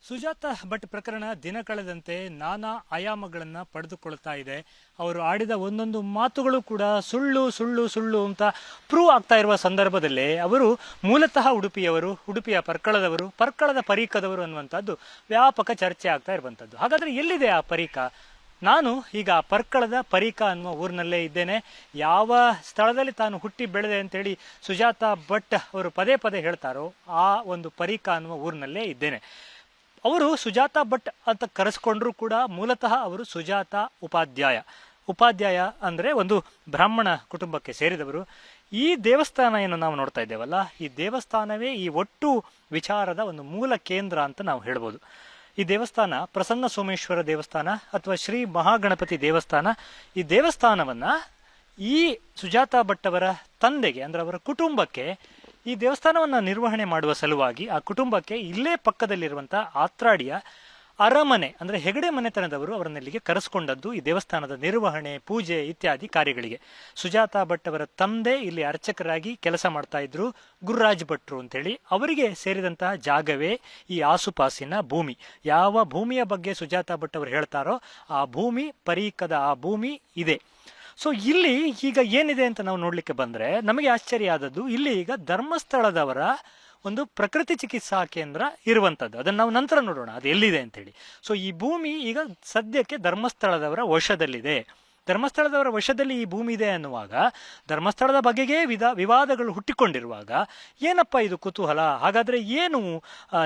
ಸುಜಾತ ಭಟ್ ಪ್ರಕರಣ ದಿನ ಕಳೆದಂತೆ ನಾನಾ ಆಯಾಮಗಳನ್ನು ಪಡೆದುಕೊಳ್ತಾ ಇದೆ. ಅವರು ಆಡಿದ ಒಂದೊಂದು ಮಾತುಗಳು ಕೂಡ ಸುಳ್ಳು ಸುಳ್ಳು ಸುಳ್ಳು ಅಂತ ಪ್ರೂವ್ ಆಗ್ತಾ ಇರುವ ಸಂದರ್ಭದಲ್ಲೇ ಅವರು ಮೂಲತಃ ಉಡುಪಿಯವರು, ಉಡುಪಿಯ ಪರ್ಕಳದ ಪರೀಕದವರು ಅನ್ನುವಂಥದ್ದು ವ್ಯಾಪಕ ಚರ್ಚೆ ಆಗ್ತಾ ಇರುವಂಥದ್ದು. ಹಾಗಾದ್ರೆ ಎಲ್ಲಿದೆ ಆ ಪರೀಕ? ನಾನು ಈಗ ಪರ್ಕಳದ ಪರೀಕ ಅನ್ನುವ ಊರಿನಲ್ಲೇ ಇದ್ದೇನೆ. ಯಾವ ಸ್ಥಳದಲ್ಲಿ ತಾನು ಹುಟ್ಟಿ ಬೆಳೆದೆ ಅಂತೇಳಿ ಸುಜಾತ ಭಟ್ ಅವರು ಪದೇ ಪದೇ ಹೇಳ್ತಾರೋ ಆ ಒಂದು ಪರೀಕ ಅನ್ನುವ ಊರಿನಲ್ಲೇ ಇದ್ದೇನೆ. ಅವರು ಸುಜಾತ ಭಟ್ ಅಂತ ಕರೆಸ್ಕೊಂಡ್ರು ಕೂಡ ಮೂಲತಃ ಅವರು ಸುಜಾತ ಉಪಾಧ್ಯಾಯ ಅಂದರೆ ಒಂದು ಬ್ರಾಹ್ಮಣ ಕುಟುಂಬಕ್ಕೆ ಸೇರಿದವರು. ಈ ದೇವಸ್ಥಾನ ಏನು ನಾವು ನೋಡ್ತಾ ಇದ್ದೇವಲ್ಲ, ಈ ದೇವಸ್ಥಾನವೇ ಈ ಒಟ್ಟು ವಿಚಾರದ ಒಂದು ಮೂಲ ಕೇಂದ್ರ ಅಂತ ನಾವು ಹೇಳ್ಬೋದು. ಈ ದೇವಸ್ಥಾನ ಪ್ರಸನ್ನ ಸೋಮೇಶ್ವರ ದೇವಸ್ಥಾನ ಅಥವಾ ಶ್ರೀ ಮಹಾಗಣಪತಿ ದೇವಸ್ಥಾನ. ಈ ದೇವಸ್ಥಾನವನ್ನ ಈ ಸುಜಾತ ಭಟ್ ಅವರ ತಂದೆಗೆ ಅಂದ್ರೆ ಅವರ ಕುಟುಂಬಕ್ಕೆ ಈ ದೇವಸ್ಥಾನವನ್ನು ನಿರ್ವಹಣೆ ಮಾಡುವ ಸಲುವಾಗಿ ಆ ಕುಟುಂಬಕ್ಕೆ ಇಲ್ಲೇ ಪಕ್ಕದಲ್ಲಿರುವಂತಹ ಆತ್ರಾಡಿಯ ಅರಮನೆ ಅಂದ್ರೆ ಹೆಗಡೆ ಮನೆತನದವರು ಅವರನ್ನಿಲ್ಲಿಗೆ ಕರೆಸ್ಕೊಂಡದ್ದು ಈ ದೇವಸ್ಥಾನದ ನಿರ್ವಹಣೆ, ಪೂಜೆ ಇತ್ಯಾದಿ ಕಾರ್ಯಗಳಿಗೆ. ಸುಜಾತ ಭಟ್ ಅವರ ತಂದೆ ಇಲ್ಲಿ ಅರ್ಚಕರಾಗಿ ಕೆಲಸ ಮಾಡ್ತಾ ಇದ್ರು, ಗುರುರಾಜ್ ಭಟ್ರು ಅಂತೇಳಿ. ಅವರಿಗೆ ಸೇರಿದಂತಹ ಜಾಗವೇ ಈ ಆಸುಪಾಸಿನ ಭೂಮಿ. ಯಾವ ಭೂಮಿಯ ಬಗ್ಗೆ ಸುಜಾತ ಭಟ್ ಅವರು ಹೇಳ್ತಾರೋ ಆ ಭೂಮಿ ಪರೀಕದ ಆ ಭೂಮಿ ಇದೆ. ಸೊ ಇಲ್ಲಿ ಈಗ ಏನಿದೆ ಅಂತ ನಾವು ನೋಡ್ಲಿಕ್ಕೆ ಬಂದ್ರೆ ನಮಗೆ ಆಶ್ಚರ್ಯ ಆದದ್ದು, ಇಲ್ಲಿ ಈಗ ಧರ್ಮಸ್ಥಳದವರ ಒಂದು ಪ್ರಕೃತಿ ಚಿಕಿತ್ಸಾ ಕೇಂದ್ರ ಇರುವಂತದ್ದು. ಅದನ್ನ ನಾವು ನಂತರ ನೋಡೋಣ ಅದು ಎಲ್ಲಿದೆ ಅಂತ ಹೇಳಿ. ಸೊ ಈ ಭೂಮಿ ಈಗ ಸದ್ಯಕ್ಕೆ ಧರ್ಮಸ್ಥಳದವರ ವಶದಲ್ಲಿದೆ. ಧರ್ಮಸ್ಥಳದವರ ವಶದಲ್ಲಿ ಈ ಭೂಮಿ ಇದೆ ಅನ್ನುವಾಗ, ಧರ್ಮಸ್ಥಳದ ಬಗೆಗೆ ವಿವಾದಗಳು ಹುಟ್ಟಿಕೊಂಡಿರುವಾಗ ಏನಪ್ಪ ಇದು ಕುತೂಹಲ? ಹಾಗಾದ್ರೆ ಏನು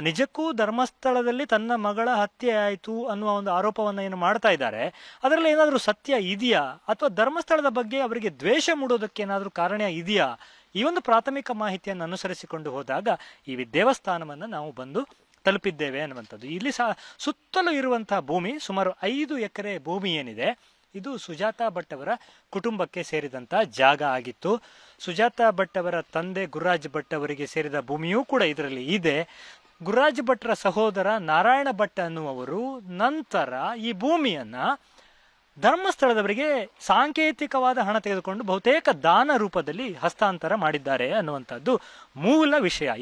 ನಿಜಕ್ಕೂ ಧರ್ಮಸ್ಥಳದಲ್ಲಿ ತನ್ನ ಮಗಳ ಹತ್ಯೆ ಆಯಿತು ಅನ್ನುವ ಒಂದು ಆರೋಪವನ್ನು ಏನು ಮಾಡ್ತಾ ಇದ್ದಾರೆ, ಅದರಲ್ಲಿ ಏನಾದರೂ ಸತ್ಯ ಇದೆಯಾ? ಅಥವಾ ಧರ್ಮಸ್ಥಳದ ಬಗ್ಗೆ ಅವರಿಗೆ ದ್ವೇಷ ಮೂಡೋದಕ್ಕೆ ಏನಾದರೂ ಕಾರಣ ಇದೆಯಾ? ಈ ಒಂದು ಪ್ರಾಥಮಿಕ ಮಾಹಿತಿಯನ್ನು ಅನುಸರಿಸಿಕೊಂಡು ಹೋದಾಗ ಈ ದೇವಸ್ಥಾನವನ್ನು ನಾವು ಬಂದು ತಲುಪಿದ್ದೇವೆ ಅನ್ನುವಂಥದ್ದು. ಇಲ್ಲಿ ಸುತ್ತಲೂ ಇರುವಂತಹ ಭೂಮಿ ಸುಮಾರು 5 ಎಕರೆ ಭೂಮಿ ಏನಿದೆ, ಇದು ಸುಜಾತ ಭಟ್ ಅವರ ಕುಟುಂಬಕ್ಕೆ ಸೇರಿದಂತ ಜಾಗ ಆಗಿತ್ತು. ಸುಜಾತ ಭಟ್ ಅವರ ತಂದೆ ಗುರುರಾಜ್ ಭಟ್ ಅವರಿಗೆ ಸೇರಿದ ಭೂಮಿಯೂ ಕೂಡ ಇದರಲ್ಲಿ ಇದೆ. ಗುರುರಾಜ್ ಭಟ್ರ ಸಹೋದರ ನಾರಾಯಣ ಭಟ್ ಅನ್ನುವರು ನಂತರ ಈ ಭೂಮಿಯನ್ನ ಧರ್ಮಸ್ಥಳದವರಿಗೆ ಸಾಂಕೇತಿಕವಾದ ಹಣ ತೆಗೆದುಕೊಂಡು ಬಹುತೇಕ ದಾನ ರೂಪದಲ್ಲಿ ಹಸ್ತಾಂತರ ಮಾಡಿದ್ದಾರೆ ಅನ್ನುವಂಥದ್ದು ಮೂಲ ವಿಷಯ.